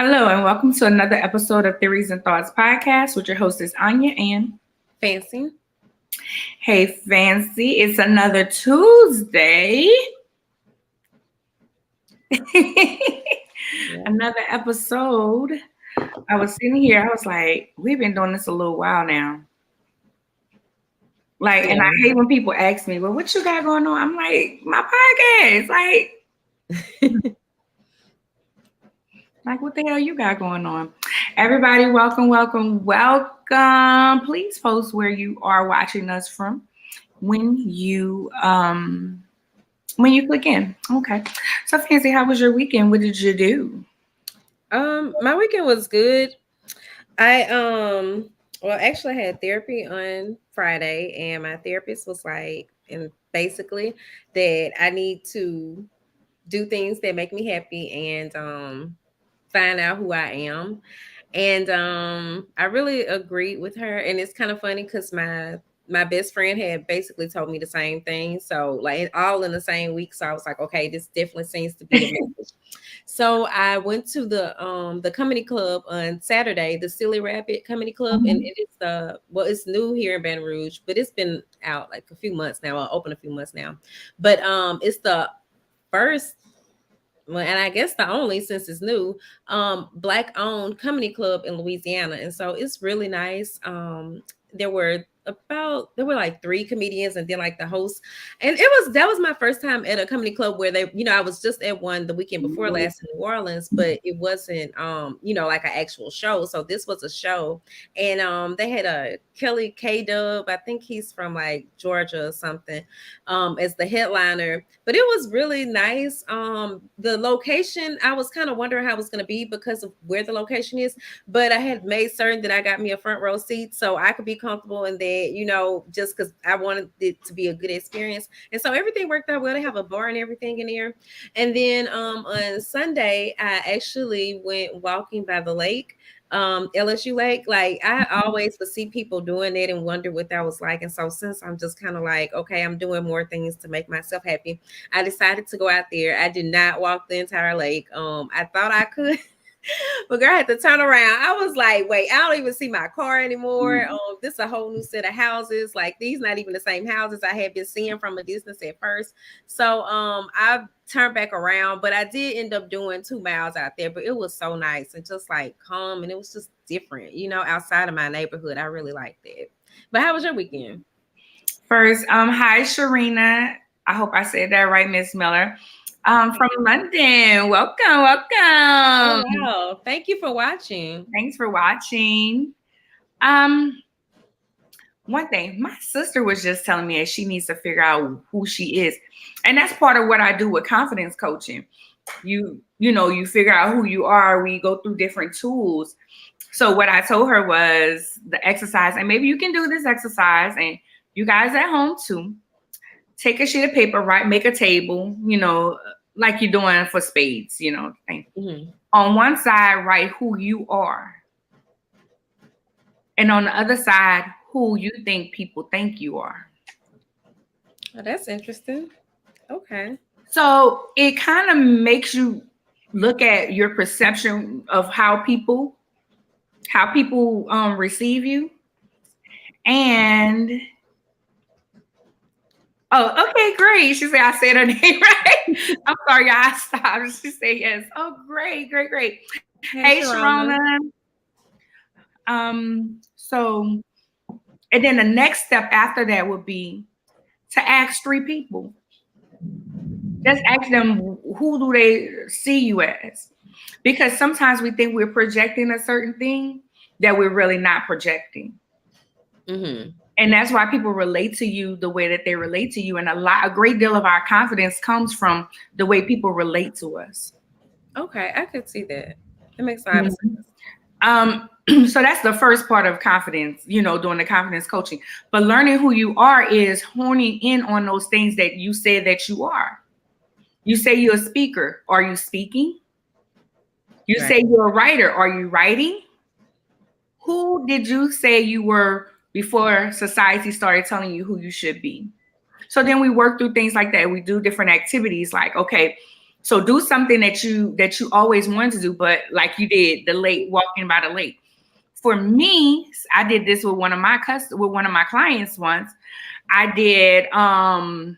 Hello, and welcome to another episode of Theories and Thoughts podcast with your hostess, Arnya and Fancy. Hey, Fancy. It's another Tuesday. Another episode. I was sitting here, I was like, we've been doing this a little while now. And I hate when people ask me, well, what you got going on? I'm like, my podcast. Like, what the hell you got going on? Everybody, welcome. Please post where you are watching us from when you click in. Okay. So Fancy, how was your weekend? What did you do? My weekend was good. I actually had therapy on Friday, and my therapist was like, and basically that I need to do things that make me happy and find out who I am. And I really agreed with her. And it's kind of funny because my best friend had basically told me the same thing. So like all in the same week. So I was like, okay, this definitely seems to be the message. So I went to the comedy club on Saturday, the Silly Rabbit Comedy Club, and it's new here in Baton Rouge, but it's been out like a few months now, open a few months now. But it's the first, well, and I guess the only, since it's new, Black owned comedy club in Louisiana. And so it's really nice. There were like 3 comedians and then like the host. And that was my first time at a comedy club where I was just at one the weekend before last in New Orleans, but it wasn't like an actual show. So this was a show. And they had a Kelly K Dub, I think he's from like Georgia or something, as the headliner. But it was really nice. The location, I was kind of wondering how it was going to be because of where the location is, but I had made certain that I got me a front row seat so I could be comfortable in there, just because I wanted it to be a good experience. And so everything worked out well. They have a bar and everything in there. And then on Sunday, I actually went walking by the lake, LSU Lake. Like I always would see people doing it and wonder what that was like. And so since I'm just kind of like, okay, I'm doing more things to make myself happy, I decided to go out there. I did not walk the entire lake. I thought I could. But girl, I had to turn around. I was like, wait, I don't even see my car anymore. This is a whole new set of houses. Like these not even the same houses I had been seeing from a distance at first. So I turned back around, but I did end up doing 2 miles out there. But it was so nice and just like calm, and it was just different, outside of my neighborhood. I really liked it. But how was your weekend? First, hi Sharina. I hope I said that right, Miss Miller. From London. Welcome. Oh, wow. Thank you for watching. Thanks for watching. One thing, my sister was just telling me that she needs to figure out who she is. And that's part of what I do with confidence coaching. You figure out who you are. We go through different tools. So what I told her was the exercise, and maybe you can do this exercise, and you guys at home too. Take a sheet of paper, make a table, like you're doing for spades, Mm-hmm. On one side, write who you are. And on the other side, who you think people think you are. Oh, that's interesting. Okay. So it kind of makes you look at your perception of how people receive you. And oh, okay, great. She said I said her name right. I'm sorry, I stopped. She said yes. Oh, great. Hey, Sharona. So, and then the next step after that would be to ask 3 people. Just ask them, who do they see you as? Because sometimes we think we're projecting a certain thing that we're really not projecting. Mm-hmm. And that's why people relate to you the way that they relate to you. And a great deal of our confidence comes from the way people relate to us. Okay, I could see that. It makes a lot of sense. So that's the first part of confidence, doing the confidence coaching. But learning who you are is honing in on those things that you say that you are. You say you're a speaker. Are you speaking? You say you're a writer. Are you writing? Who did you say you were before society started telling you who you should be? So then we work through things like that. We do different activities like, okay, So do something that you always wanted to do, but like you did, the lake, walking by the lake. For me, I did this with one of my clients once. I did I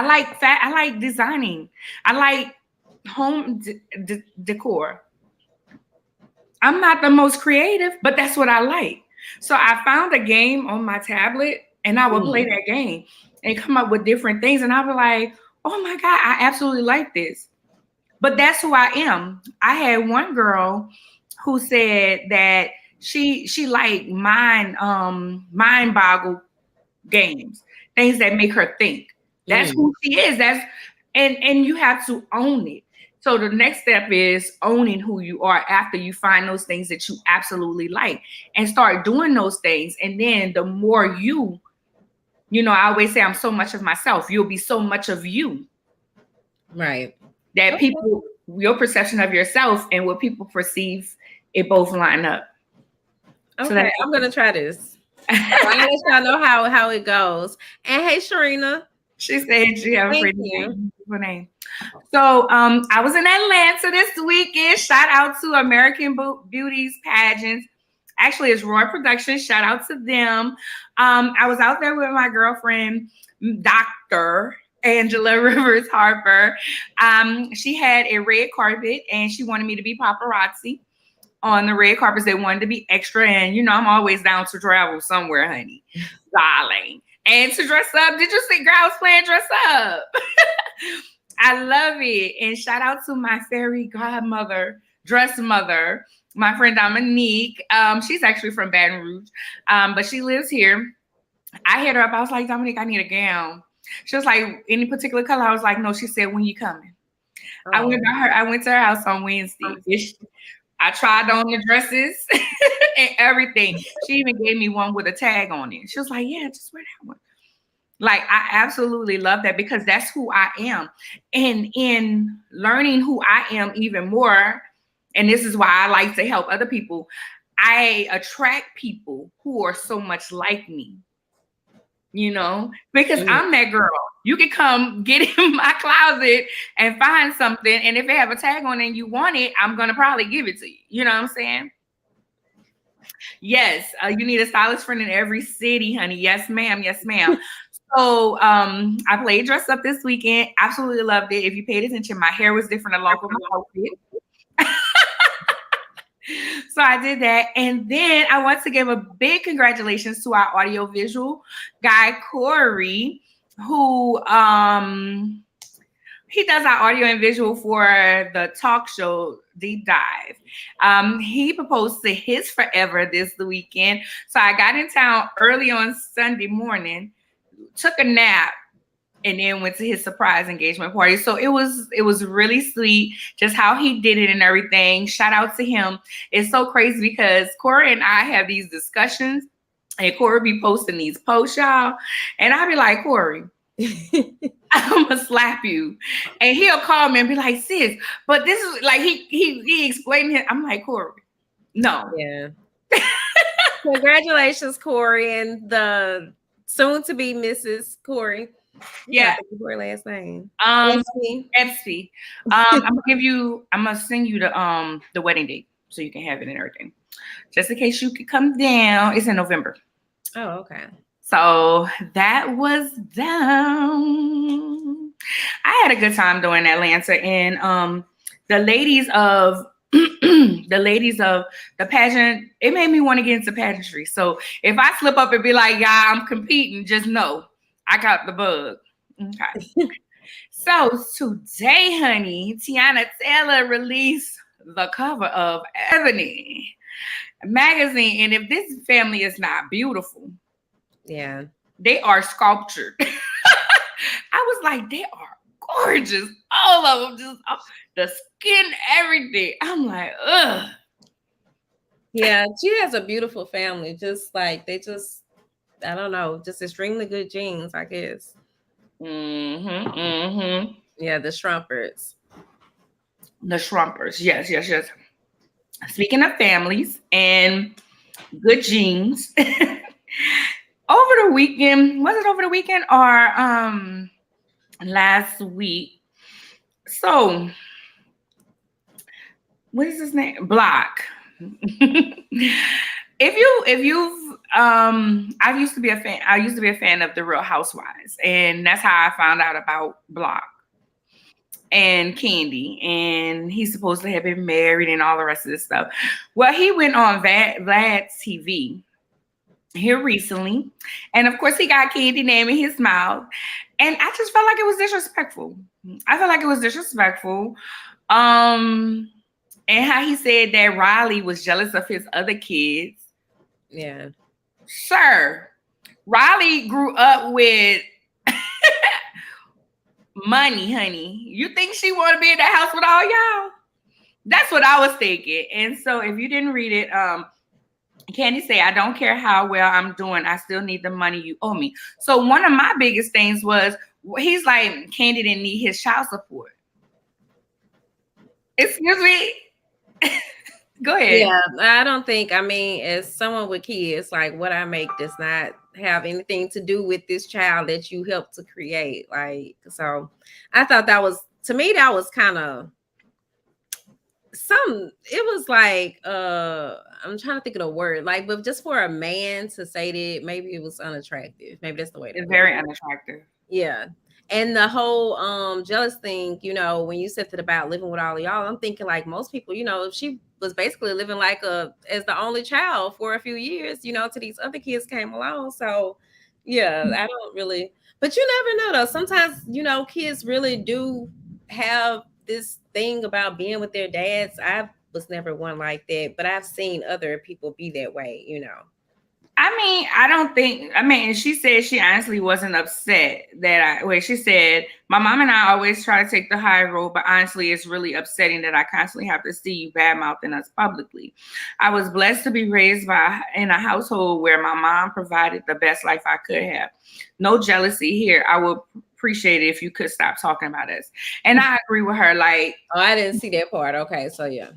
like designing. I like home decor. I'm not the most creative, but that's what I like. So I found a game on my tablet and I would play that game and come up with different things. And I was like, oh my God, I absolutely like this. But that's who I am. I had one girl who said that she liked mind boggle games, things that make her think. That's who she is. And you have to own it. So the next step is owning who you are after you find those things that you absolutely like and start doing those things. And then the more I always say I'm so much of myself. You'll be so much of you. Right. That people, your perception of yourself and what people perceive, it both line up. Okay, so I'm going to try this. So I'll let y'all know how it goes. And hey, Sharina. She said she have a pretty name. So I was in Atlanta this weekend. Shout out to American Beauty's pageants. Actually, it's Roy Productions. Shout out to them. I was out there with my girlfriend, Dr. Angela Rivers Harper. She had a red carpet and she wanted me to be paparazzi on the red carpets. They wanted to be extra. And, I'm always down to travel somewhere, honey. Darling. And to dress up. Did you see girls playing dress up? I love it. And shout out to my fairy godmother, dress mother, my friend Dominique. She's actually from Baton Rouge, but she lives here. I hit her up. I was like, Dominique, I need a gown. She was like, any particular color? I was like, no. She said, when you coming? Oh. I went to her house on Wednesday. I tried on the dresses and everything. She even gave me one with a tag on it. She was like, yeah, just wear that one. Like, I absolutely love that because that's who I am. And in learning who I am even more, and this is why I like to help other people, I attract people who are so much like me. Because I'm that girl. You can come get in my closet and find something. And if they have a tag on it and you want it, I'm going to probably give it to you. You know what I'm saying? Yes. You need a stylist friend in every city, honey. Yes, ma'am. Yes, ma'am. So I played dress up this weekend. Absolutely loved it. If you paid attention, my hair was different along with my outfit. So I did that. And then I want to give a big congratulations to our audiovisual guy, Corey, who he does our audio and visual for the talk show Deep Dive. He proposed to his forever this weekend. So I got in town early on Sunday morning, took a nap, and then went to his surprise engagement party. So it was really sweet, just how he did it and everything. Shout out to him. It's so crazy because Corey and I have these discussions, and Corey be posting these posts, y'all. And I be like, Corey, I'm gonna slap you. And he'll call me and be like, sis, but this is like he explained it. I'm like, Corey, no. Yeah. Congratulations, Corey, and the soon to be Mrs. Corey. Yeah. Her last name. Epsy. I'm gonna send you the wedding date so you can have it and everything. Just in case you could come down. It's in November. Oh, okay. So that was them. I had a good time doing Atlanta, and the ladies of the pageant, it made me want to get into pageantry. So if I slip up and be like, yeah, I'm competing, just know I got the bug. Okay. So today, honey, Tiana Taylor released the cover of Ebony magazine. And if this family is not beautiful, yeah, they are sculptured. I was like, they are gorgeous. All of them, just the skin, everything. I'm like, ugh. Yeah, she has a beautiful family. Just like I don't know, just extremely good genes, I guess. Yeah, the Schrumpers. The Schrumpers, yes. Speaking of families and good genes, over the weekend, was it over the weekend or last week? So, what is his name? Block. I used to be a fan. I used to be a fan of the Real Housewives, and that's how I found out about Block and Candy, and he's supposed to have been married and all the rest of this stuff. Well, he went on Vlad's TV here recently, and of course he got Candy name in his mouth, and I just felt like it was disrespectful. I felt like it was disrespectful. And how he said that Riley was jealous of his other kids. Yeah. Sir, Riley grew up with money, honey. You think she want to be in that house with all y'all? That's what I was thinking. And so if you didn't read it, Candy say, I don't care how well I'm doing. I still need the money you owe me. So one of my biggest things was, he's like, Candy didn't need his child support. Excuse me? Go ahead. Yeah, I don't think, I mean, as someone with kids, like what I make does not have anything to do with this child that you helped to create. Like, so I thought that was, to me, that was kind of it was like, I'm trying to think of the word, like, but just for a man to say that, maybe it was unattractive. Maybe that's the way. It's very unattractive. Yeah. And the whole jealous thing, you know, when you said that about living with all of y'all, I'm thinking like most people, you know, she was basically living like as the only child for a few years, you know, till these other kids came along. So yeah, I don't really, but you never know though. Sometimes, you know, kids really do have this thing about being with their dads. I was never one like that, but I've seen other people be that way, you know. I mean, she said she honestly wasn't upset she said, my mom and I always try to take the high road, but honestly, it's really upsetting that I constantly have to see you bad-mouthing us publicly. I was blessed to be raised in a household where my mom provided the best life I could have. No jealousy here. I would appreciate it if you could stop talking about us. And I agree with her. Like, oh, I didn't see that part. Okay, so yeah.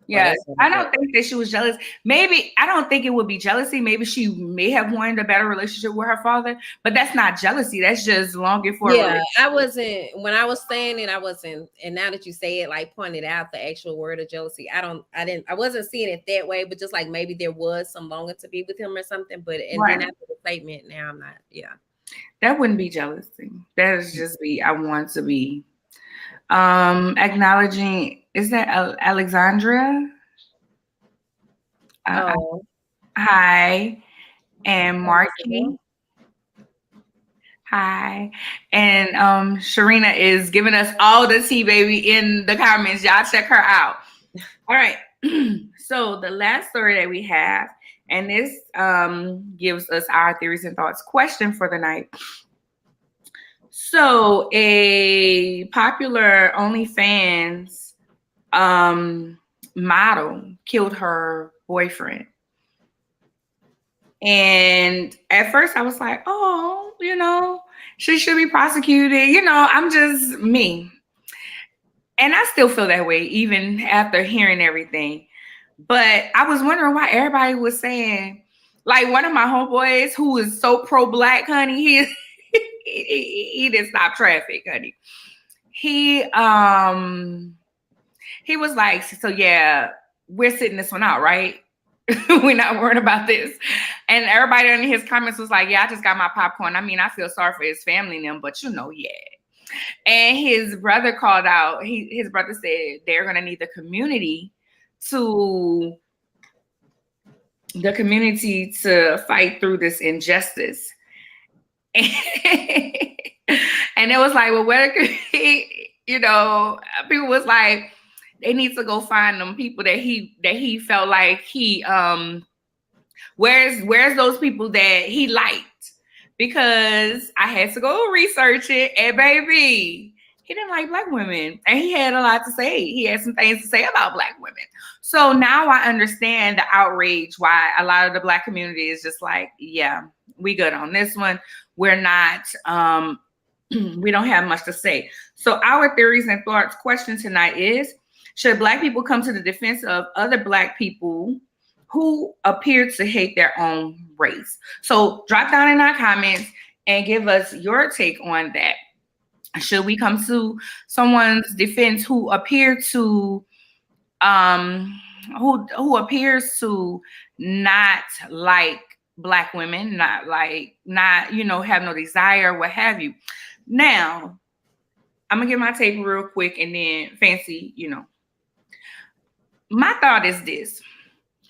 Yeah, I don't think that she was jealous. Maybe, I don't think it would be jealousy. Maybe she may have wanted a better relationship with her father, but that's not jealousy. That's just longing for. Yeah, I wasn't, when I was saying it, I wasn't, and now that you say it, like pointed out the actual word of jealousy, I wasn't seeing it that way, but just like maybe there was some longing to be with him or something. But then after the statement, now I'm not. Yeah, that wouldn't be jealousy. That is just I want to be. Acknowledging, is that Alexandria? Hi. And Marky. Hi. And Sharina is giving us all the tea, baby, in the comments. Y'all check her out. All right. So the last story that we have, and this gives us our theories and thoughts question for the night. So a popular OnlyFans model killed her boyfriend. And at first I was like, oh, you know, she should be prosecuted. You know, I'm just me. And I still feel that way even after hearing everything. But I was wondering why everybody was saying, like one of my homeboys who is so pro-black, honey, he didn't stop traffic, honey. He was like, so yeah, we're sitting this one out, right? We're not worried about this. And everybody in his comments was like, yeah, I just got my popcorn. I mean, I feel sorry for his family and them, but you know, yeah. And his brother called out, his brother said they're gonna need the community to fight through this injustice. And it was like, well, where could he, you know, people was like, they need to go find them people that he felt like where's those people that he liked, because I had to go research it, and baby, he didn't like black women, and he had a lot to say. He had some things to say about black women. So now I understand the outrage, why a lot of the black community is just like, yeah, we good on this one. We're not, we don't have much to say. So our theories and thoughts question tonight is, should black people come to the defense of other black people who appear to hate their own race? So drop down in our comments and give us your take on that. Should we come to someone's defense who appear to who appears to not like Black women, not have no desire, what have you. Now, I'm gonna get my take real quick, and then Fancy, my thought is this: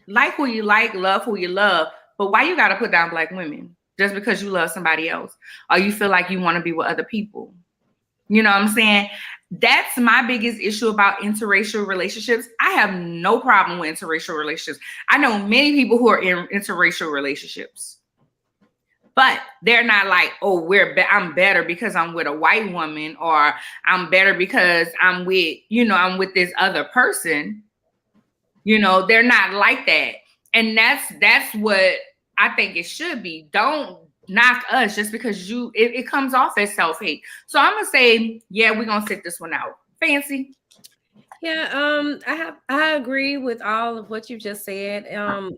like who you like, love who you love, but why you gotta put down Black women just because you love somebody else, or you feel like you want to be with other people? You know what I'm saying? That's my biggest issue about interracial relationships. I have no problem with interracial relationships. I know many people who are in interracial relationships, but they're not like, oh, I'm better because I'm with a white woman, or I'm better because I'm with this other person. They're not like that. And that's what I think it should be. Don't knock us just because it comes off as self-hate. So I'm gonna say, yeah, we're gonna sit this one out. Fancy. Yeah, I agree with all of what you just said.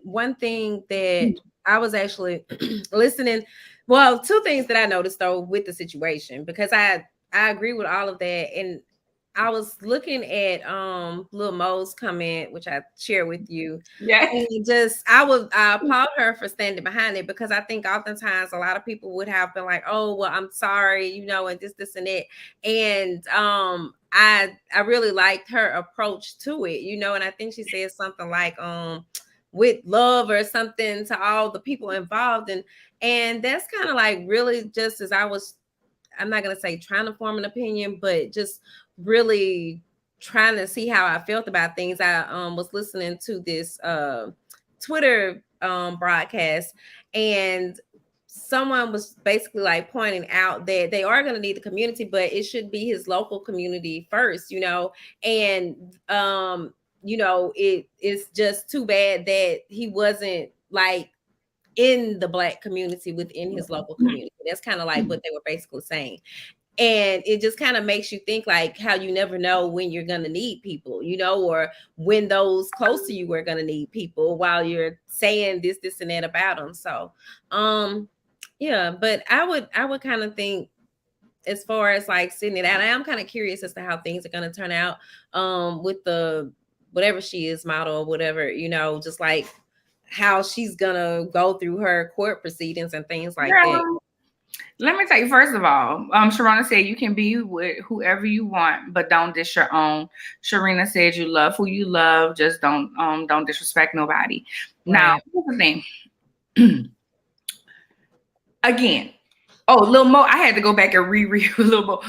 One thing that I was actually listening, well, two things that I noticed though with the situation, because I agree with all of that, and I was looking at Lil Mo's comment, which I share with you. Yeah. And I applaud her for standing behind it, because I think oftentimes a lot of people would have been like, oh, well, I'm sorry, and this and that. And I really liked her approach to it, and I think she said something like with love or something to all the people involved. And that's kind of like really just as I'm not going to say trying to form an opinion, but just really trying to see how I felt about things. I was listening to this Twitter broadcast, and someone was basically like pointing out that they are going to need the community, but it should be his local community first, and it's just too bad that he wasn't like in the Black community within his local community. That's kind of like what they were basically saying. And it just kind of makes you think like how you never know when you're going to need people, or when those close to you are going to need people while you're saying this and that about them. So, yeah, but I would kind of think, as far as like sitting it out, I am kind of curious as to how things are going to turn out with the whatever she is model or whatever, just like how she's gonna go through her court proceedings and things like that. Let me tell you, first of all, Sharona said you can be with whoever you want, but don't dish your own. Sharina said you love who you love, just don't disrespect nobody. Right. Now, here's the thing. Again, Lil Mo, I had to go back and reread Lil Mo.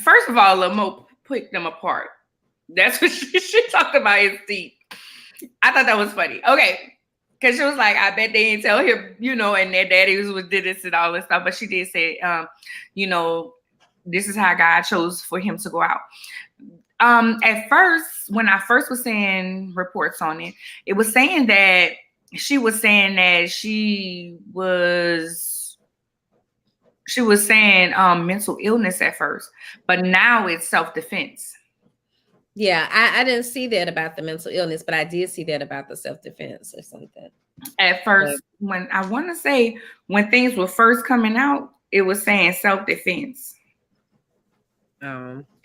First of all, Lil Mo picked them apart. That's what she talked about his teeth. I thought that was funny. Okay. Because she was like, I bet they didn't tell him, and their daddy did this and all this stuff. But she did say, this is how God chose for him to go out. At first, when I first was seeing reports on it, it was saying that she was saying mental illness at first, but now it's self-defense. Yeah, I didn't see that about the mental illness, but I did see that about the self-defense or something. At first, when I want to say when things were first coming out, it was saying self-defense.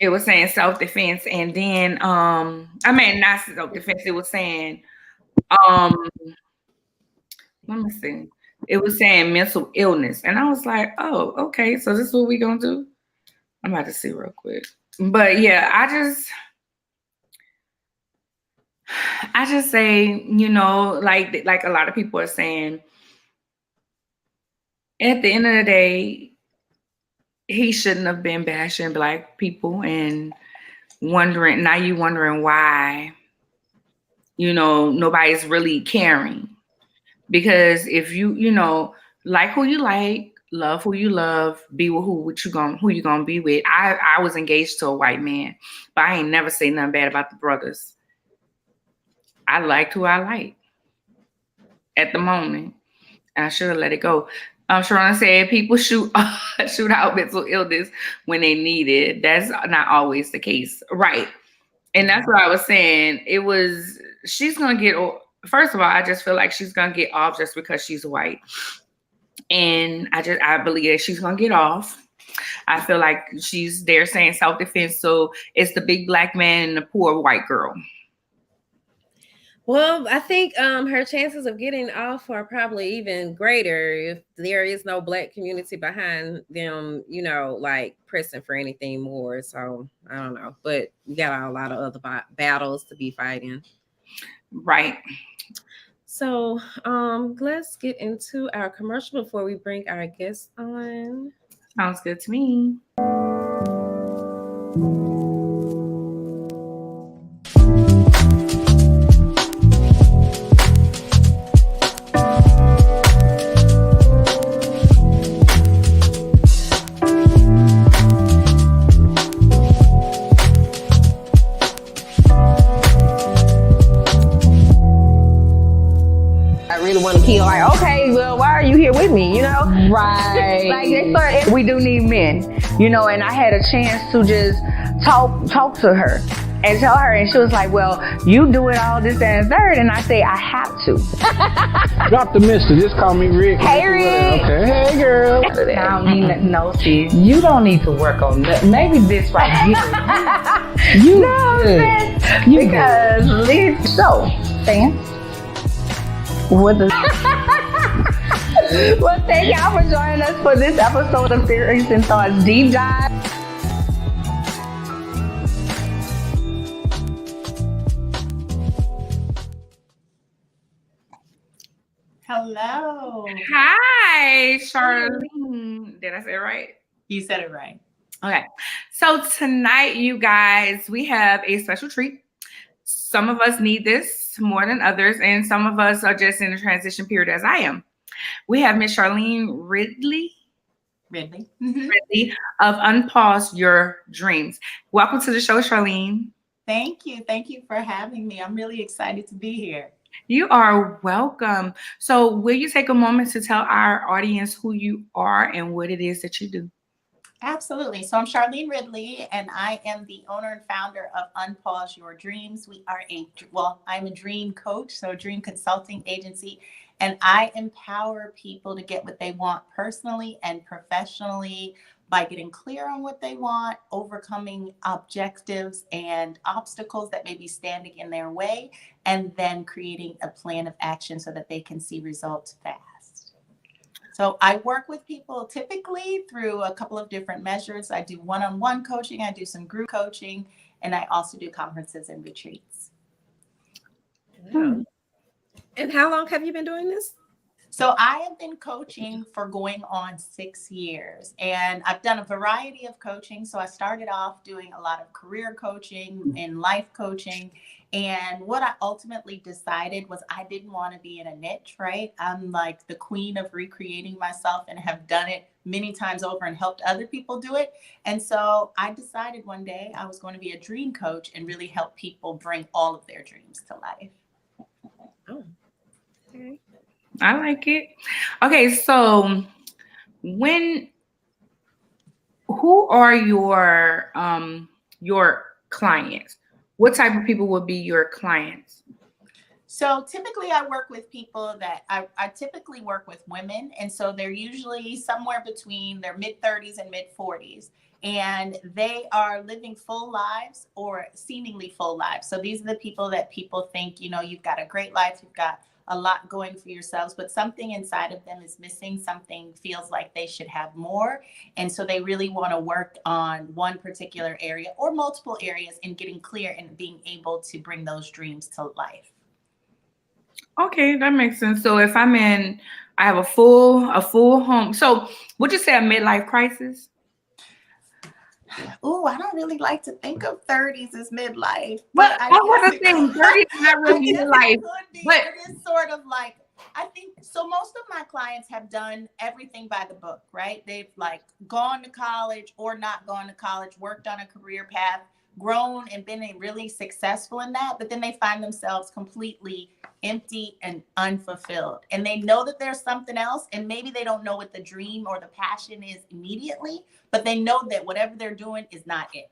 It was saying self-defense, and then not self-defense. It was saying let me see. It was saying mental illness, and I was like, oh, okay, so this is what we're gonna do. I'm about to see real quick, but yeah, I just say, like a lot of people are saying, at the end of the day, he shouldn't have been bashing Black people and wondering why, nobody's really caring. Because if you like who you like, love who you love, be with who you gonna be with. I was engaged to a white man, but I ain't never say nothing bad about the brothers. I liked who I liked at the moment. I should have let it go. Sharona said people shoot out mental illness when they need it. That's not always the case. Right. And that's what I was saying. She's going to get, first of all, I just feel like she's going to get off just because she's white. And I believe that she's going to get off. I feel like they're saying self-defense, so it's the big black man and the poor white girl. Well, I think her chances of getting off are probably even greater if there is no black community behind them, like pressing for anything more. So I don't know, but we got a lot of other battles to be fighting. Right. So let's get into our commercial before we bring our guests on. Sounds good to me. Want to kill, like, okay, well, why are you here with me, Right. Like, we do need men, and I had a chance to just talk to her and tell her, and she was like, well, you do it all this, that, and third, and I say, I have to. Drop the mister, just call me Rick. Hey, Rick. Okay, hey, girl. I don't need nothing, no, sis. You don't need to work on that. Maybe this right here. You good. Because it's so, fans. What the Well, thank y'all for joining us for this episode of Feelings and Thoughts Deep Dive. Hello. Hi, Charlene. Did I say it right? You said it right. Okay. So tonight, you guys, we have a special treat. Some of us need this more than others, and some of us are just in a transition period as I am. We have Miss Charlene Ridley of Unpause Your Dreams. Welcome to the show, Charlene. Thank you. Thank you for having me. I'm really excited to be here. You are welcome. So will you take a moment to tell our audience who you are and what it is that you do? Absolutely. So I'm Charlene Ridley, and I am the owner and founder of Unpause Your Dreams. I'm a dream coach, so a dream consulting agency, and I empower people to get what they want personally and professionally by getting clear on what they want, overcoming objectives and obstacles that may be standing in their way, and then creating a plan of action so that they can see results fast. So I work with people typically through a couple of different measures. I do one-on-one coaching, I do some group coaching, and I also do conferences and retreats. Wow. And how long have you been doing this? So I have been coaching for going on 6 years, and I've done a variety of coaching. So I started off doing a lot of career coaching and life coaching. And what I ultimately decided was I didn't want to be in a niche, right? I'm like the queen of recreating myself and have done it many times over and helped other people do it. And so I decided one day I was going to be a dream coach and really help people bring all of their dreams to life. Oh, okay. I like it. Okay, so who are your clients? What type of people will be your clients? So typically I work with people that I typically work with women. And so they're usually somewhere between their mid-30s and mid-40s. And they are living full lives or seemingly full lives. So these are the people that people think, you've got a great life, you've got a lot going for yourselves, but something inside of them is missing. Something feels like they should have more. And so they really want to work on one particular area or multiple areas and getting clear and being able to bring those dreams to life. Okay, that makes sense. So if I have a full home. So would you say a midlife crisis? Oh, I don't really like to think of 30s as midlife. But I want to think 30s is not really midlife. But it is sort of like, I think, so most of my clients have done everything by the book, right? They've like gone to college or not gone to college, worked on a career path, grown and been really successful in that, but then they find themselves completely empty and unfulfilled. And they know that there's something else, and maybe they don't know what the dream or the passion is immediately, but they know that whatever they're doing is not it.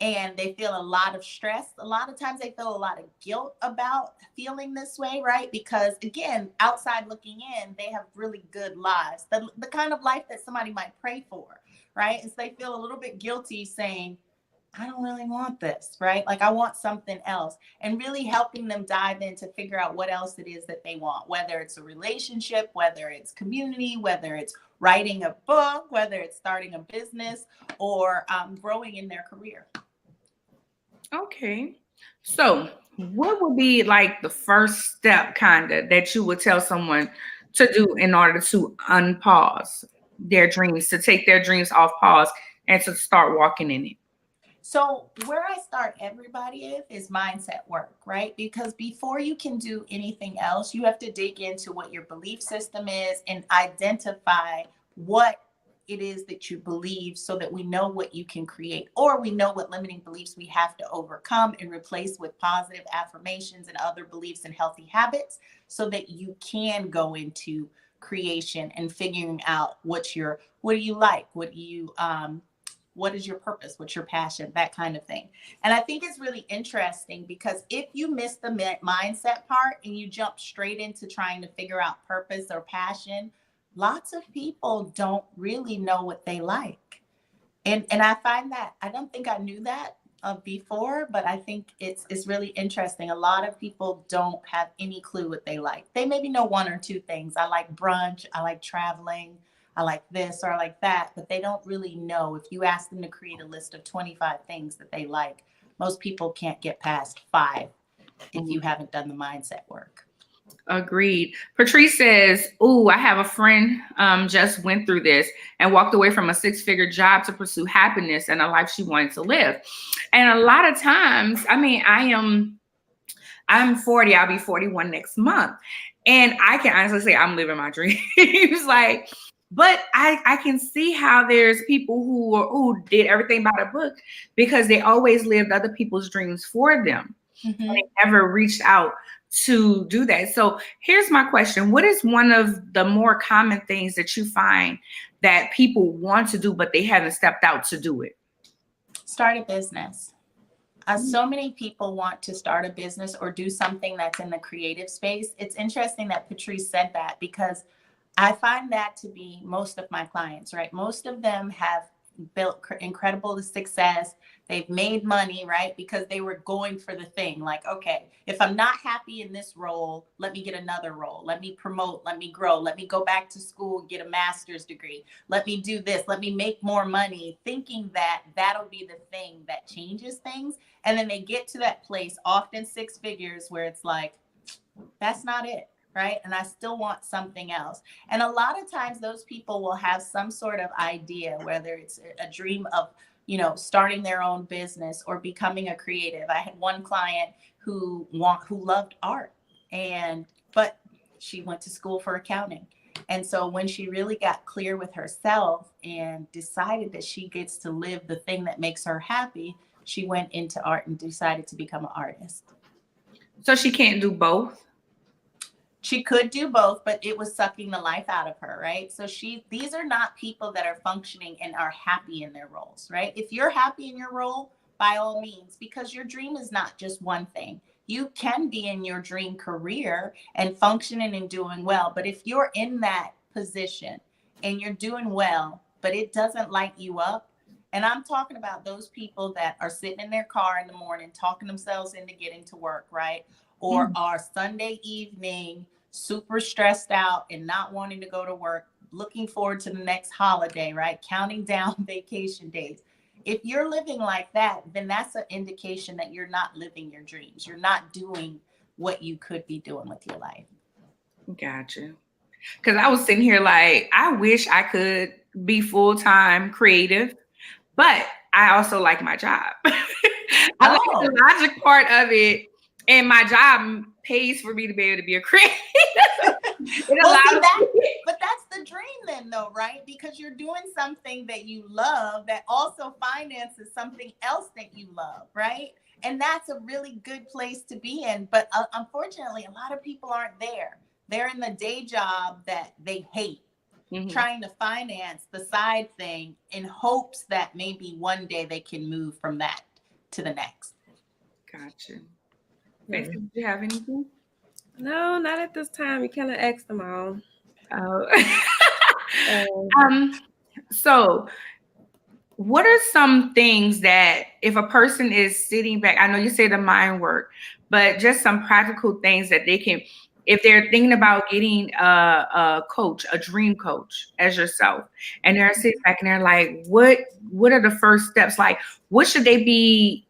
And they feel a lot of stress. A lot of times they feel a lot of guilt about feeling this way, right? Because again, outside looking in, they have really good lives, the kind of life that somebody might pray for, right? And so they feel a little bit guilty saying, I don't really want this, right? Like I want something else, and really helping them dive in to figure out what else it is that they want, whether it's a relationship, whether it's community, whether it's writing a book, whether it's starting a business, or growing in their career. Okay. So what would be like the first step kind of that you would tell someone to do in order to unpause their dreams, to take their dreams off pause and to start walking in it? So where I start everybody is mindset work, right? Because before you can do anything else, you have to dig into what your belief system is and identify what it is that you believe, so that we know what you can create, or we know what limiting beliefs we have to overcome and replace with positive affirmations and other beliefs and healthy habits, so that you can go into creation and figuring out what do you like, what is your purpose, what's your passion, that kind of thing. And I think it's really interesting because if you miss the mindset part and you jump straight into trying to figure out purpose or passion, lots of people don't really know what they like. And I find that, I don't think I knew that before, but I think it's really interesting. A lot of people don't have any clue what they like. They maybe know one or two things. I like brunch, I like traveling, I like this or I like that, but they don't really know. If you ask them to create a list of 25 things that they like, most people can't get past 5 if you haven't done the mindset work. Agreed. Patrice says, "Ooh, I have a friend just went through this and walked away from a 6-figure job to pursue happiness and a life she wanted to live." And a lot of times, I mean, I'm 40, I'll be 41 next month. And I can honestly say I'm living my dreams. Like, but I can see how there's people who did everything by the book because they always lived other people's dreams for them. Mm-hmm. And they never reached out to do that. So here's my question. What is one of the more common things that you find that people want to do, but they haven't stepped out to do it? Start a business. So many people want to start a business or do something that's in the creative space. It's interesting that Patrice said that because I find that to be most of my clients, right? Most of them have built incredible success. They've made money, right? Because they were going for the thing. Like, okay, if I'm not happy in this role, let me get another role. Let me promote, let me grow, let me go back to school, get a master's degree. Let me do this. Let me make more money, thinking that that'll be the thing that changes things. And then they get to that place, often 6 figures, where it's like, that's not it. Right. And I still want something else. And a lot of times those people will have some sort of idea, whether it's a dream of, starting their own business or becoming a creative. I had one client who loved art, but she went to school for accounting. And so when she really got clear with herself and decided that she gets to live the thing that makes her happy, she went into art and decided to become an artist. So she can't do both? She could do both, but it was sucking the life out of her, right? So these are not people that are functioning and are happy in their roles, right? If you're happy in your role, by all means, because your dream is not just one thing. You can be in your dream career and functioning and doing well. But if you're in that position and you're doing well, but it doesn't light you up, and I'm talking about those people that are sitting in their car in the morning, talking themselves into getting to work, right? Or are Sunday evening super stressed out and not wanting to go to work, looking forward to the next holiday, right? Counting down vacation days. If you're living like that, then that's an indication that you're not living your dreams. You're not doing what you could be doing with your life. Gotcha. Because I was sitting here like, I wish I could be full-time creative, but I also like my job. I like the logic part of it. And my job pays for me to be able to be a creative. But that's the dream then, though, right? Because you're doing something that you love that also finances something else that you love, right? And that's a really good place to be in. But unfortunately, a lot of people aren't there. They're in the day job that they hate, trying to finance the side thing in hopes that maybe one day they can move from that to the next. Gotcha. Fancy, do you have anything? No, not at this time. You kind of asked them all. So what are some things that if a person is sitting back, I know you say the mind work, but just some practical things that they can, if they're thinking about getting a coach, a dream coach as yourself, and they're sitting back and they're like, what are the first steps? Like, what should they be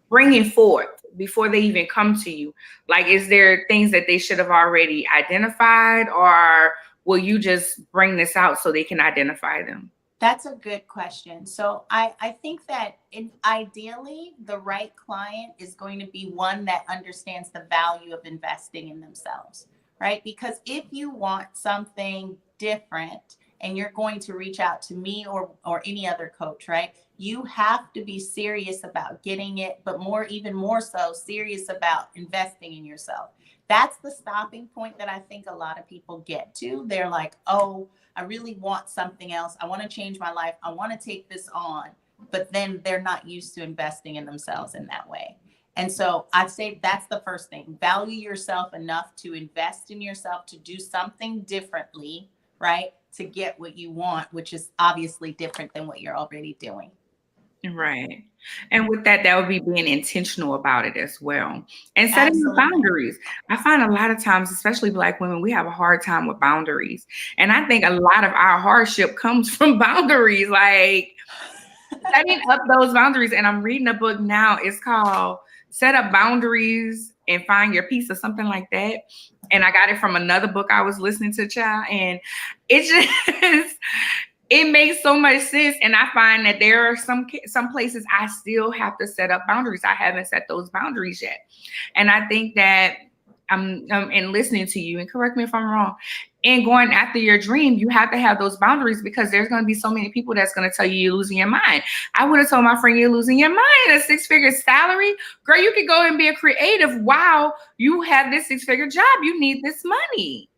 bringing forth before they even come to you? Like, is there things that they should have already identified, or will you just bring this out so they can identify them? That's a good question. So I think that ideally the right client is going to be one that understands the value of investing in themselves, right? Because if you want something different and you're going to reach out to me or any other coach, right? You have to be serious about getting it, but even more so serious about investing in yourself. That's the stopping point that I think a lot of people get to. They're like, oh, I really want something else. I want to change my life. I want to take this on. But then they're not used to investing in themselves in that way. And so I'd say that's the first thing. Value yourself enough to invest in yourself, to do something differently, right? To get what you want, which is obviously different than what you're already doing. Right. And with that would be being intentional about it as well. And setting the boundaries. I find a lot of times, especially Black women, we have a hard time with boundaries. And I think a lot of our hardship comes from boundaries, like setting up those boundaries. And I'm reading a book now. It's called Set Up Boundaries and Find Your Peace or something like that. And I got it from another book I was listening to, child. And it just... it makes so much sense. And I find that there are some places I still have to set up boundaries. I haven't set those boundaries yet. And I think that in listening to you, and correct me if I'm wrong, in going after your dream, you have to have those boundaries, because there's going to be so many people that's going to tell you you're losing your mind. I would have told my friend you're losing your mind. A 6-figure salary, girl, you could go and be a creative. Wow, you have this 6-figure job. You need this money.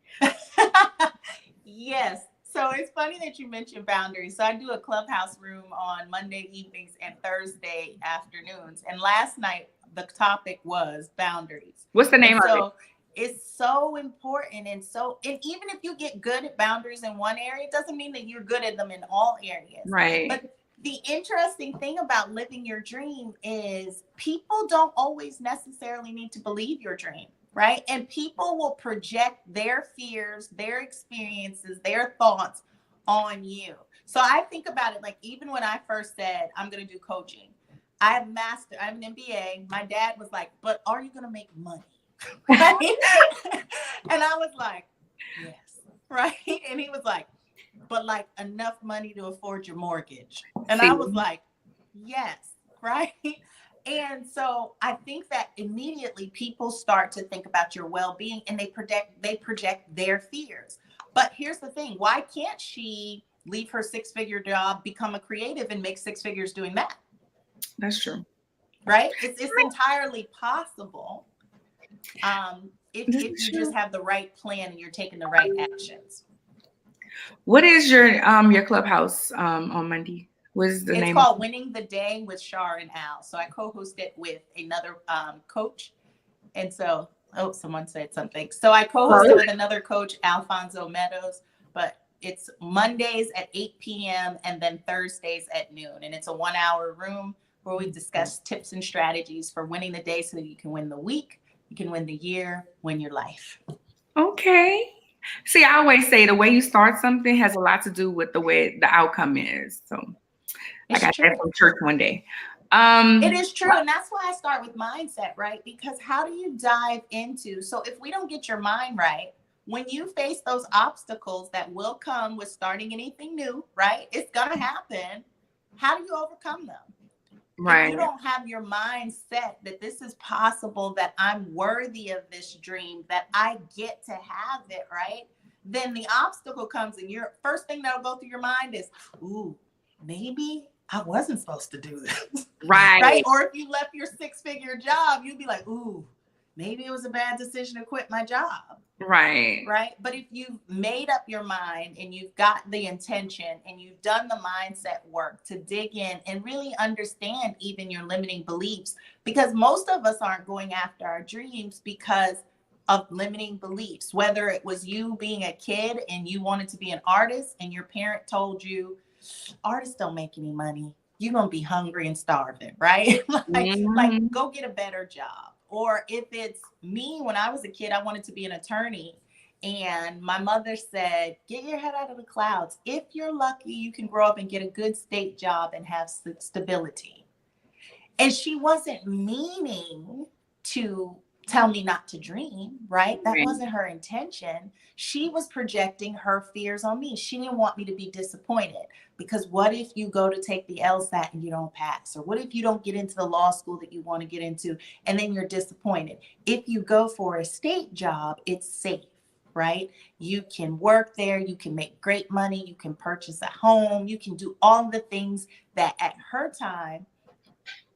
Yes. So it's funny that you mentioned boundaries. So I do a clubhouse room on Monday evenings and Thursday afternoons. And last night, the topic was boundaries. What's the name of it? It's so important. And even if you get good at boundaries in one area, it doesn't mean that you're good at them in all areas. Right. But the interesting thing about living your dream is people don't always necessarily need to believe your dream. Right. And people will project their fears, their experiences, their thoughts on you. So I think about it like, even when I first said I'm going to do coaching, I am an MBA. My dad was like, but are you going to make money? Right? And I was like, yes. Right. And he was like, but like enough money to afford your mortgage. And I was like, yes. Right. And so I think that immediately people start to think about your well-being, and they project their fears. But here's the thing. Why can't she leave her 6-figure job, become a creative, and make 6 figures doing that? That's true. Right? It's entirely possible if you just have the right plan and you're taking the right actions. What is your clubhouse on Monday? What is the name? It's called Winning the Day with Char and Al. So I co-host it with another coach. And so, someone said something. So I co-host it with another coach, Alfonso Meadows, but it's Mondays at 8 p.m. and then Thursdays at noon. And it's a 1-hour room where we discuss tips and strategies for winning the day so that you can win the week, you can win the year, win your life. Okay. See, I always say the way you start something has a lot to do with the way the outcome is. So I got that from church one day. It is true. And that's why I start with mindset, right? Because how do you dive into, so if we don't get your mind right, when you face those obstacles that will come with starting anything new, right? It's going to happen. How do you overcome them? Right. If you don't have your mind set that this is possible, that I'm worthy of this dream, that I get to have it, right? Then the obstacle comes and your first thing that'll go through your mind is, ooh, maybe I wasn't supposed to do this. Right. Right. Or if you left your 6-figure job, you'd be like, ooh, maybe it was a bad decision to quit my job. Right. Right. But if you've made up your mind and you've got the intention and you've done the mindset work to dig in and really understand even your limiting beliefs, because most of us aren't going after our dreams because of limiting beliefs, whether it was you being a kid and you wanted to be an artist and your parent told you artists don't make any money. You're going to be hungry and starving, right? like go get a better job. Or if it's me, when I was a kid, I wanted to be an attorney. And my mother said, get your head out of the clouds. If you're lucky, you can grow up and get a good state job and have stability. And she wasn't meaning to tell me not to dream, right? That wasn't her intention. She was projecting her fears on me. She didn't want me to be disappointed, because what if you go to take the LSAT and you don't pass? Or what if you don't get into the law school that you want to get into and then you're disappointed? If you go for a state job, it's safe, right? You can work there, you can make great money, you can purchase a home, you can do all the things that at her time,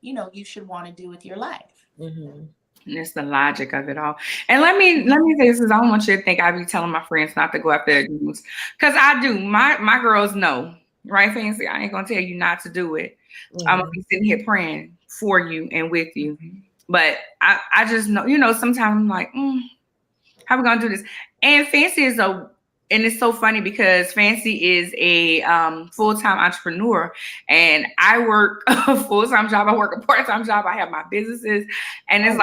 you know, you should want to do with your life. Mm-hmm. And it's the logic of it all. And let me say this, because I don't want you to think I be telling my friends not to go after their dreams, because I do. My girls know, right, Fancy? I ain't gonna tell you not to do it. Mm-hmm. I'm gonna be sitting here praying for you and with you. But I just know, you know, sometimes I'm like, how we gonna do this? And Fancy is and it's so funny because Fancy is a full-time entrepreneur, and I work a full-time job. I work a part-time job. I have my businesses, and it's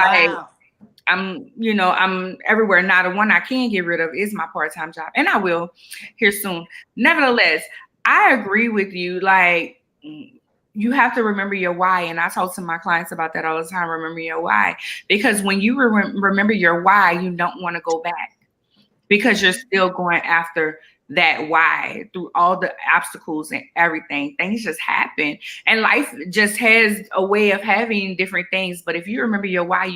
I'm everywhere. Now, the one I can get rid of is my part-time job, and I will here soon. Nevertheless, I agree with you. Like, you have to remember your why. And I talk to my clients about that all the time. Remember your why, because when you remember your why, you don't want to go back, because you're still going after that why through all the obstacles and everything. Things just happen, and life just has a way of having different things. But if you remember your why,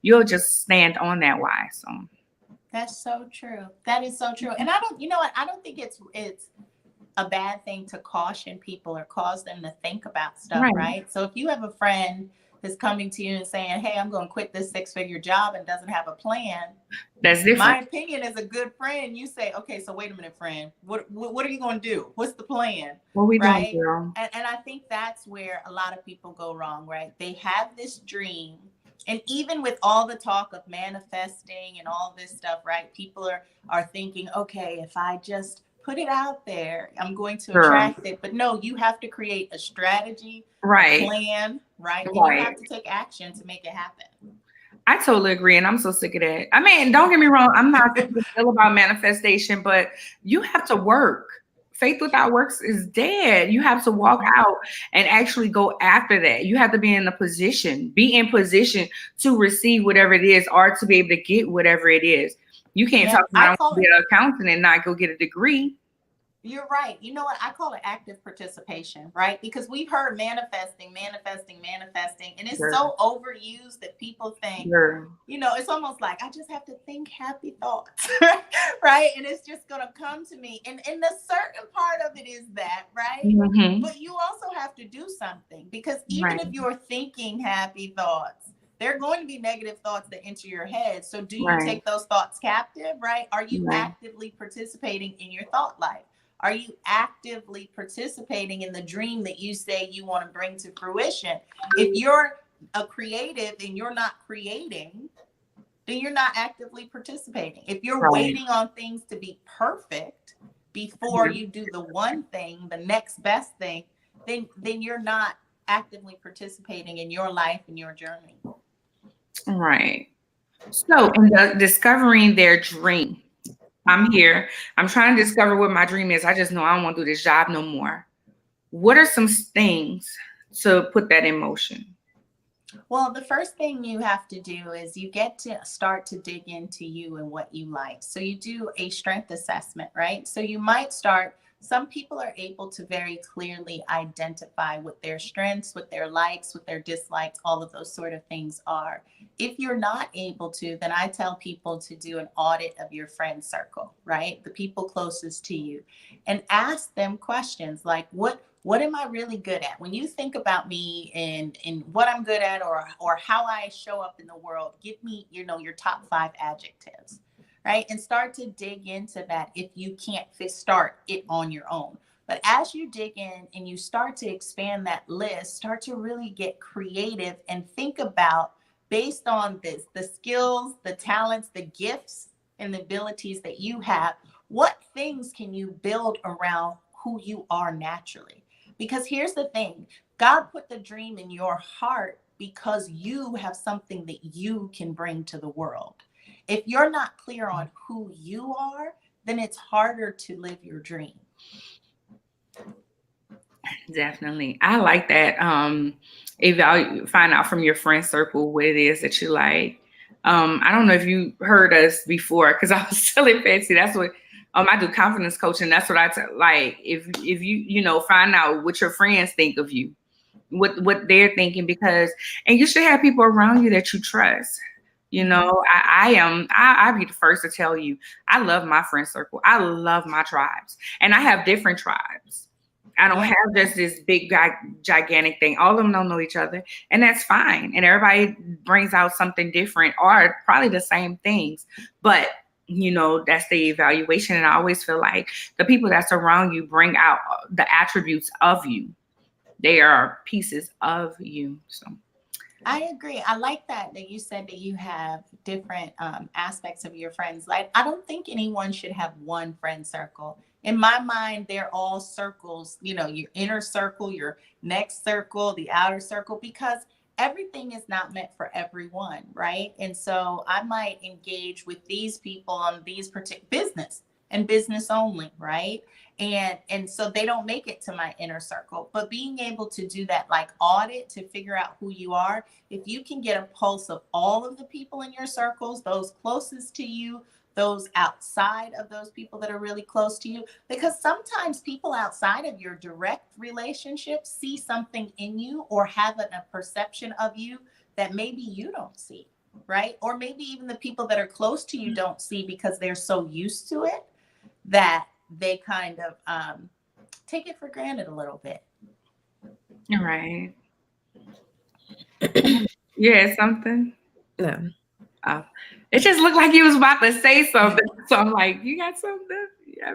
you'll just stand on that why. So that's so true. That is so true. And I don't think it's a bad thing to caution people or cause them to think about stuff, right? So if you have a friend that's coming to you and saying, hey, I'm going to quit this 6-figure job, and doesn't have a plan, that's different. My opinion as a good friend, you say, okay, so wait a minute, friend, what are you going to do? What's the plan? What we right? doing, girl? And I think that's where a lot of people go wrong, right? They have this dream, and even with all the talk of manifesting and all this stuff, right? People are thinking, okay, if I just put it out there, I'm going to attract it. But no, you have to create a strategy, a plan, right? And you have to take action to make it happen. I totally agree. And I'm so sick of that. I mean, don't get me wrong. I'm not still about manifestation, but you have to work. Faith without works is dead. You have to walk out and actually go after that. You have to be in position to receive whatever it is, or to be able to get whatever it is. You can't talk about get an accountant and not go get a degree. You're right. You know what? I call it active participation, right? Because we've heard manifesting, and it's so overused that people think, you know, it's almost like I just have to think happy thoughts, right? And it's just going to come to me. And the certain part of it is that, right? Mm-hmm. But you also have to do something, because even if you're thinking happy thoughts, there are going to be negative thoughts that enter your head. So do you take those thoughts captive, right? Are you actively participating in your thought life? Are you actively participating in the dream that you say you want to bring to fruition? If you're a creative and you're not creating, then you're not actively participating. If you're waiting on things to be perfect before you do the one thing, the next best thing, then you're not actively participating in your life and your journey. Right. So in discovering their dream, I'm here. I'm trying to discover what my dream is. I just know I don't want to do this job no more. What are some things to put that in motion? Well, the first thing you have to do is you get to start to dig into you and what you like. So you do a strength assessment, right? So you might start. Some people are able to very clearly identify what their strengths, what their likes, what their dislikes, all of those sort of things are. If you're not able to, then I tell people to do an audit of your friend circle, right? The people closest to you, and ask them questions like, what am I really good at? When you think about me and what I'm good at, or how I show up in the world, give me, your top 5 adjectives. Right? And start to dig into that if you can't start it on your own. But as you dig in and you start to expand that list, start to really get creative and think about, based on this, the skills, the talents, the gifts, and the abilities that you have, what things can you build around who you are naturally. Because here's the thing, God put the dream in your heart because you have something that you can bring to the world. If you're not clear on who you are, then it's harder to live your dream. Definitely. I like that. Find out from your friend circle what it is that you like. I don't know if you heard us before, because I was telling Fancy, that's what I do confidence coaching. That's what I like. If you find out what your friends think of you, what they're thinking, and you should have people around you that you trust. I'll be the first to tell you, I love my friend circle. I love my tribes, and I have different tribes. I don't have just this big gigantic thing. All of them don't know each other, and that's fine. And everybody brings out something different, or probably the same things. But that's the evaluation. And I always feel like the people that's around you bring out the attributes of you. They are pieces of you. So I agree. I like that you said that you have different aspects of your friends. Like, I don't think anyone should have one friend circle. In my mind, they're all circles, your inner circle, your next circle, the outer circle, because everything is not meant for everyone, right? And so I might engage with these people on these particular business only, right? And so they don't make it to my inner circle. But being able to do that, like audit, to figure out who you are, if you can get a pulse of all of the people in your circles, those closest to you, those outside of those people that are really close to you, because sometimes people outside of your direct relationship see something in you or have a perception of you that maybe you don't see, right? Or maybe even the people that are close to you don't see, because they're so used to it that they kind of take it for granted a little bit. Right. Yeah, something. No. Oh, it just looked like you was about to say something. So I'm like, you got something? Yeah,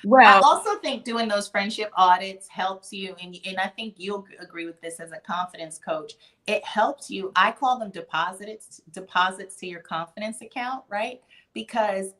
well, I also think doing those friendship audits helps you, and I think you'll agree with this as a confidence coach. It helps you. I call them deposits to your confidence account, right? Because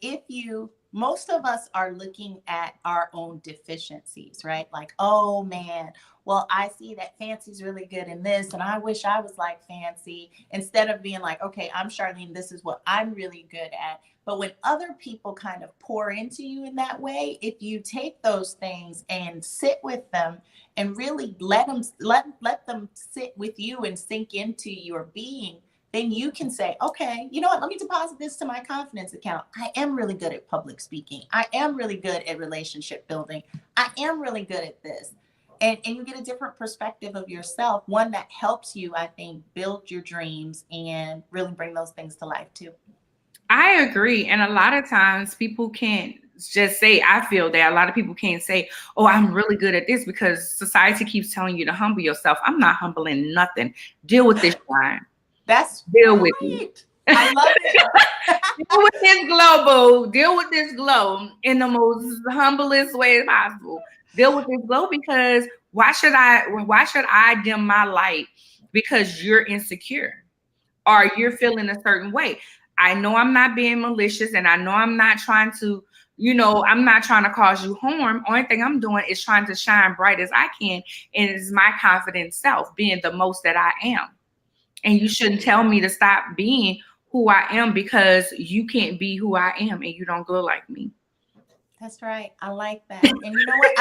most of us are looking at our own deficiencies, right? Like, oh man, well, I see that Fancy's really good in this, and I wish I was like Fancy, instead of being like, okay, I'm Charlene, this is what I'm really good at. But when other people kind of pour into you in that way, if you take those things and sit with them and really let them sit with you and sink into your being, then you can say, okay, you know what, let me deposit this to my confidence account. I am really good at public speaking. I am really good at relationship building. I am really good at this. And you get a different perspective of yourself, one that helps you, I think, build your dreams and really bring those things to life too. I agree. And a lot of times people can't just say, I feel that a lot of people can't say, oh, I'm really good at this, because society keeps telling you to humble yourself. I'm not humbling nothing. Deal with this time. Deal with it. I love it. Deal with this glow, boo. Deal with this glow in the most humblest way possible. Deal with this glow, because why should I dim my light because you're insecure or you're feeling a certain way? I know I'm not being malicious, and I know I'm not trying to, I'm not trying to cause you harm. Only thing I'm doing is trying to shine bright as I can. And it's my confident self being the most that I am. And you shouldn't tell me to stop being who I am because you can't be who I am and you don't go like me. That's right. I like that. And you know what?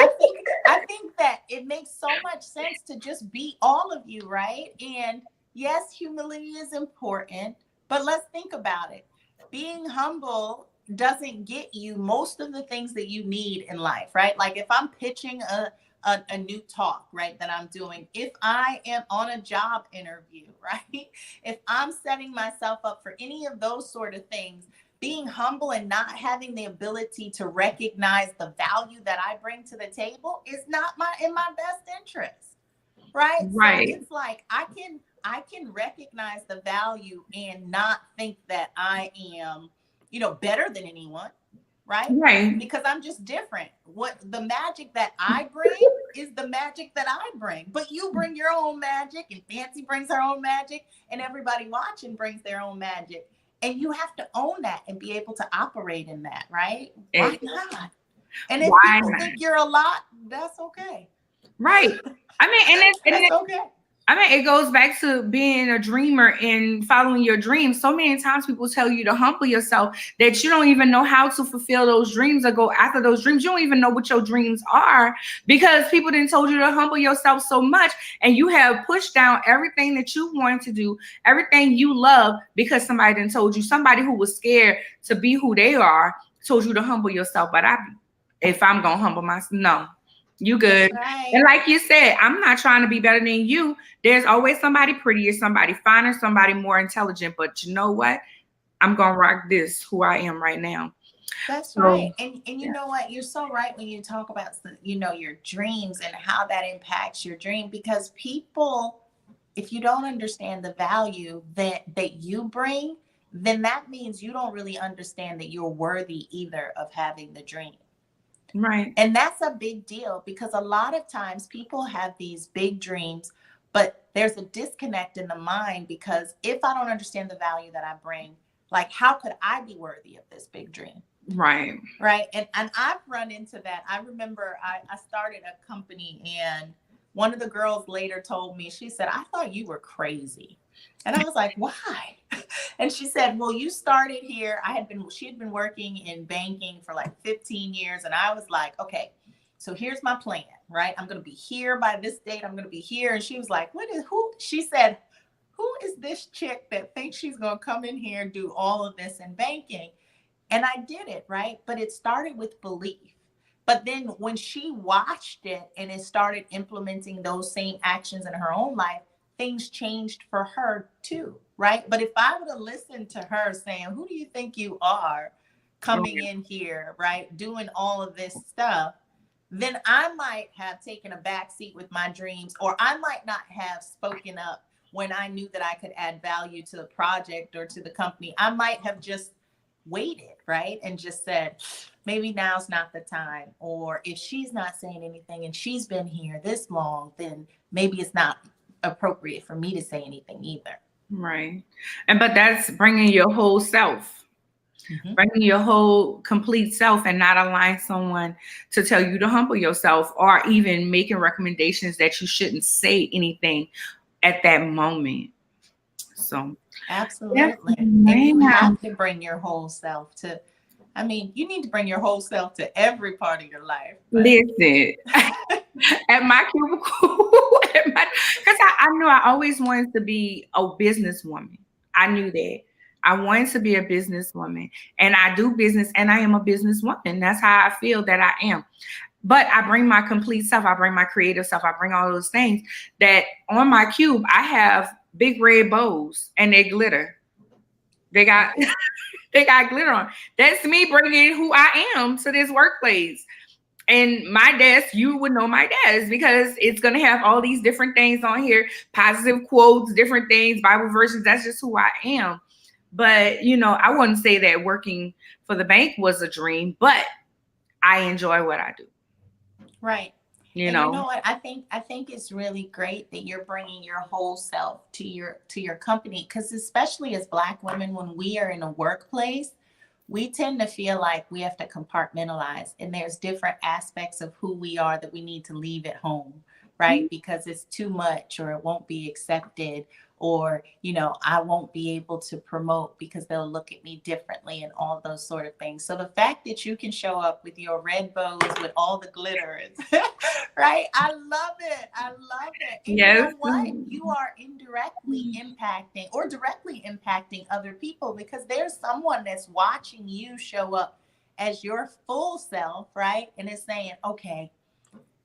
I think that it makes so much sense to just be all of you, right? And yes, humility is important, but let's think about it. Being humble doesn't get you most of the things that you need in life, right? Like if I'm pitching a new talk, right, that I'm doing, if I am on a job interview, right, if I'm setting myself up for any of those sort of things, being humble and not having the ability to recognize the value that I bring to the table is not in my best interest, right? Right. So it's like I can recognize the value and not think that I am, better than anyone, right? Right. Because I'm just different. What the magic that I bring is the magic that I bring. But you bring your own magic, and Fancy brings her own magic, and everybody watching brings their own magic. And you have to own that and be able to operate in that, right? Why not? And if Why people not? think you're a lot, that's okay. Right. I mean, That's okay. I mean, it goes back to being a dreamer and following your dreams. So many times people tell you to humble yourself that you don't even know how to fulfill those dreams or go after those dreams. You don't even know what your dreams are because people didn't told you to humble yourself so much, and you have pushed down everything that you wanted to do, everything you love, because somebody didn't told you. Somebody who was scared to be who they are told you to humble yourself. But if I'm gonna humble myself, no. You good. Right. And like you said, I'm not trying to be better than you. There's always somebody prettier, somebody finer, somebody more intelligent. But you know what? I'm going to rock this, who I am right now. That's So, right. And you know what? You're so right when you talk about, your dreams and how that impacts your dream, because people, if you don't understand the value that you bring, then that means you don't really understand that you're worthy either of having the dream. right. And that's a big deal, because a lot of times people have these big dreams, but there's a disconnect in the mind, because if I don't understand the value that I bring, like, how could I be worthy of this big dream? Right. Right. And I've run into that. I remember I started a company, and one of the girls later told me, she said, I thought you were crazy. And I was like, why? And she said, well, you started here. She had been working in banking for like 15 years. And I was like, okay, so here's my plan, right? I'm going to be here by this date. I'm going to be here. And she was like, who? She said, who is this chick that thinks she's going to come in here and do all of this in banking? And I did it, right? But it started with belief. But then when she watched it and it started implementing those same actions in her own life, things changed for her too, right? But if I would have listened to her saying, who do you think you are coming in here, right? Doing all of this stuff, then I might have taken a back seat with my dreams, or I might not have spoken up when I knew that I could add value to the project or to the company. I might have just waited, right? And just said, maybe now's not the time. Or if she's not saying anything and she's been here this long, then maybe it's not appropriate for me to say anything either. Right. But that's bringing your whole self, bringing your whole complete self, and not allowing someone to tell you to humble yourself, or even making recommendations that you shouldn't say anything at that moment. So absolutely. And you have to bring your whole self to, you need to bring your whole self to every part of your life. Listen, at my cubicle, because I knew I always wanted to be a businesswoman. I knew that. I wanted to be a businesswoman, and I do business, and I am a businesswoman. That's how I feel that I am. But I bring my complete self. I bring my creative self. I bring all those things that on my cube, I have big red bows and they glitter. They got glitter on. That's me bringing who I am to this workplace. And my desk, you would know my desk, because it's going to have all these different things on here, positive quotes, different things, Bible verses. That's just who I am. But, I wouldn't say that working for the bank was a dream, but I enjoy what I do. Right. You know what? I think it's really great that you're bringing your whole self to your company, because especially as Black women, when we are in a workplace, we tend to feel like we have to compartmentalize, and there's different aspects of who we are that we need to leave at home, right? Because it's too much, or it won't be accepted, or, I won't be able to promote because they'll look at me differently, and all those sort of things. So the fact that you can show up with your red bows with all the glitter, right? I love it. And yes. You know what? You are indirectly impacting or directly impacting other people, because there's someone that's watching you show up as your full self, right? And is saying, okay,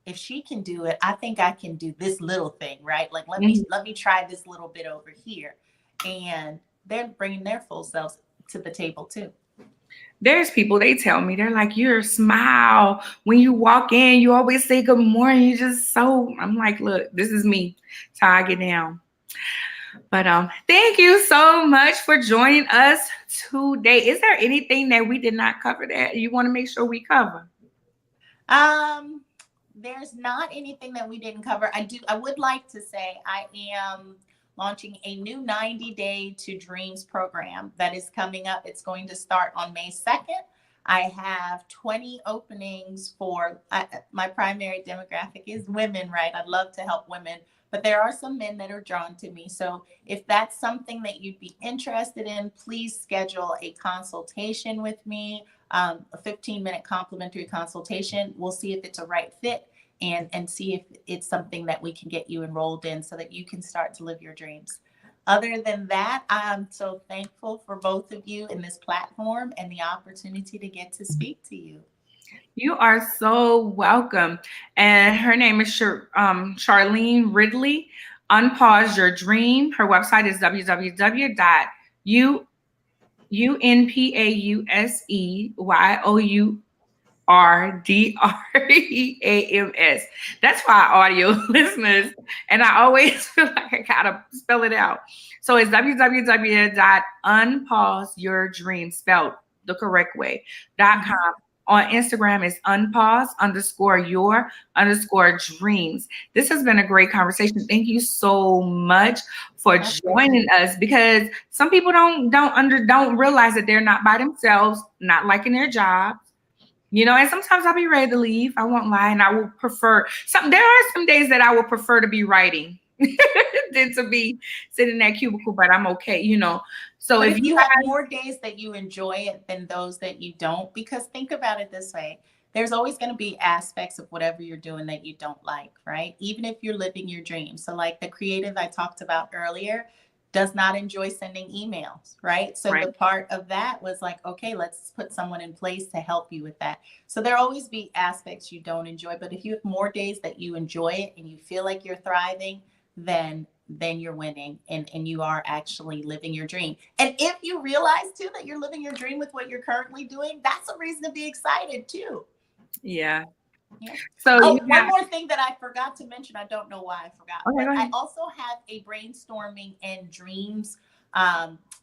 if she can do it, I think I can do this little thing, right? Like, let me try this little bit over here. And they're bringing their full selves to the table too. There's people, they tell me, they're like, your smile when you walk in, you always say good morning. You just so, I'm like, look, this is me. That's how I get down. But thank you so much for joining us today. Is there anything that we did not cover that you want to make sure we cover? There's not anything that we didn't cover. I would like to say I am launching a new 90 Day to Dreams program that is coming up. It's going to start on May 2nd. I have 20 openings for my primary demographic is women, right? I'd love to help women, but there are some men that are drawn to me. So if that's something that you'd be interested in, please schedule a consultation with me, a 15-minute complimentary consultation. We'll see if it's a right fit and see if it's something that we can get you enrolled in so that you can start to live your dreams. Other than that, I'm so thankful for both of you in this platform and the opportunity to get to speak to you. You are so welcome. And her name is Charlene Ridley Unpause Your Dream. Her website is www.unpauseyourdreams. That's why audio listeners, and I always feel like I gotta spell it out. So it's www.unpauseyourdreams, spelled the correct way, .com. On Instagram is unpause_your_dreams. This has been a great conversation. Thank you so much for joining us, because some people don't realize that they're not by themselves, not liking their jobs. And sometimes I'll be ready to leave. I won't lie. And I will prefer there are some days that I would prefer to be writing than to be sitting in that cubicle, but I'm okay, So if you have more days that you enjoy it than those that you don't, because think about it this way, there's always going to be aspects of whatever you're doing that you don't like, right? Even if you're living your dream. So like the creative I talked about earlier does not enjoy sending emails, right? So the part of that was like, okay, let's put someone in place to help you with that. So there'll always be aspects you don't enjoy, but if you have more days that you enjoy it and you feel like you're thriving, then you're winning and you are actually living your dream. And if you realize too that you're living your dream with what you're currently doing, that's a reason to be excited too. Yeah. So one more thing that I forgot to mention, I don't know why I forgot, but I also have a brainstorming and dreams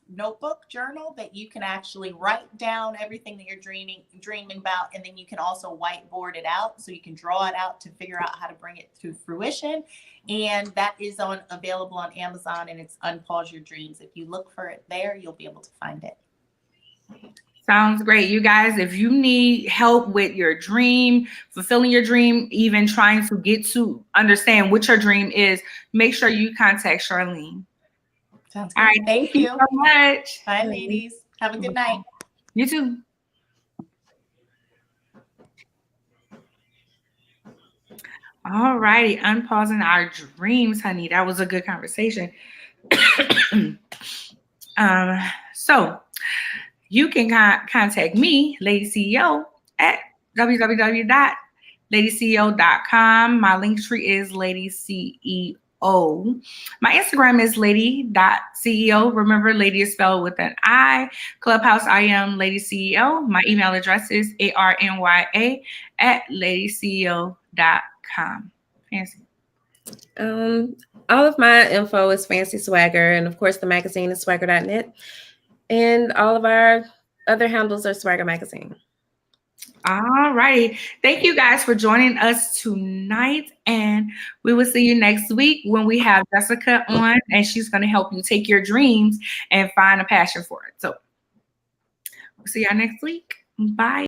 notebook journal that you can actually write down everything that you're dreaming about, and then you can also whiteboard it out so you can draw it out to figure out how to bring it to fruition. And that is available on Amazon, and it's Unpause Your Dreams. If you look for it there, you'll be able to find it. Sounds great. You guys, if you need help with your dream, fulfilling your dream, even trying to get to understand what your dream is, make sure you contact Charlene. Sounds good. All right. Thank you so much. Bye, ladies. Have a good night. You too. All righty. Unpausing our dreams, honey. That was a good conversation. So you can contact me, Lady CEO, at www.ladyceo.com. My link tree is Lady CEO. My Instagram is lady.ceo. Remember, lady is spelled with an I. Clubhouse, I am Lady CEO. My email address is arnya@ladyceo.com. Fancy. All of my info is Fancy Swagger, and of course the magazine is swagger.net, and all of our other handles are Swagger Magazine. All righty. Thank you guys for joining us tonight, and we will see you next week when we have Jessica on, and she's going to help you take your dreams and find a passion for it. So we'll see y'all next week. Bye.